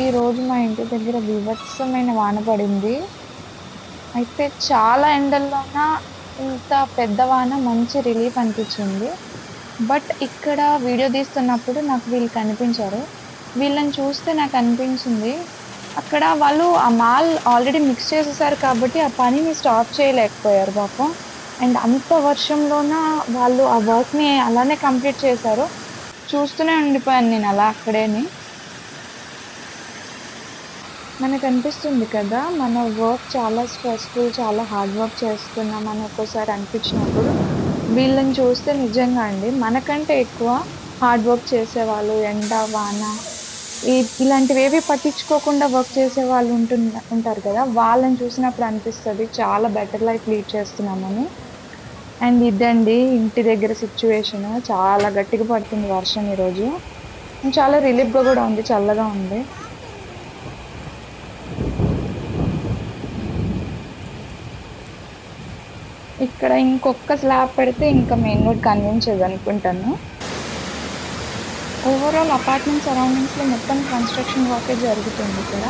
ఈరోజు మా ఇంటి దగ్గర బీభత్సమైన వాన పడింది. అయితే చాలా ఎండల్లోన ఇంత పెద్ద వాన మంచి రిలీఫ్ అనిపిచ్చింది. బట్ ఇక్కడ వీడియో తీస్తున్నప్పుడు నాకు వీళ్ళు కనిపించారు. వీళ్ళని చూస్తే నాకనిపించింది, అక్కడ వాళ్ళు ఆ మాల్ ఆల్రెడీ మిక్స్ చేసేసారు కాబట్టి ఆ పనిని స్టాప్ చేయలేకపోయారు పాపం. అండ్ అంత వర్షంలోన వాళ్ళు ఆ వర్క్‌ని అలానే కంప్లీట్ చేశారు. చూస్తూనే ఉండిపోయాను నేను అలా అక్కడేని. మనకనిపిస్తుంది కదా! మన వర్క్ చాలా స్ట్రెస్‌ఫుల్, చాలా హార్డ్ వర్క్ చేస్తున్నామని ఒక్కోసారి అనిపించినప్పుడు, వీళ్ళని చూస్తే నిజంగా అండి మనకంటే ఎక్కువ హార్డ్ వర్క్ చేసేవాళ్ళు, ఎండ, వాన ఇలాంటివేవి పట్టించుకోకుండా వర్క్ చేసేవాళ్ళు ఉంటారు కదా! వాళ్ళని చూసినప్పుడు అనిపిస్తది చాలా బెటర్ లైఫ్ లీడ్ చేస్తున్నామని. అండ్ ఇదండి ఇంటి దగ్గర సిట్యుయేషను. చాలా గట్టిగా పడుతుంది వర్షం ఈరోజు. చాలా రిలీఫ్‌గా గూడా ఉంది. చల్లగా ఉంది. ఇక్కడ ఇంకొక్క స్లాబ్ పెడితే ఇంకా మెయిన్ రోడ్ కనిపించదనుకుంటాను. ఓవరాల్ అపార్ట్‌మెంట్ సరౌండింగ్స్‌లో మొత్తం కన్‌స్ట్రక్షన్ వర్కే జరుగుతుందిక్కడ.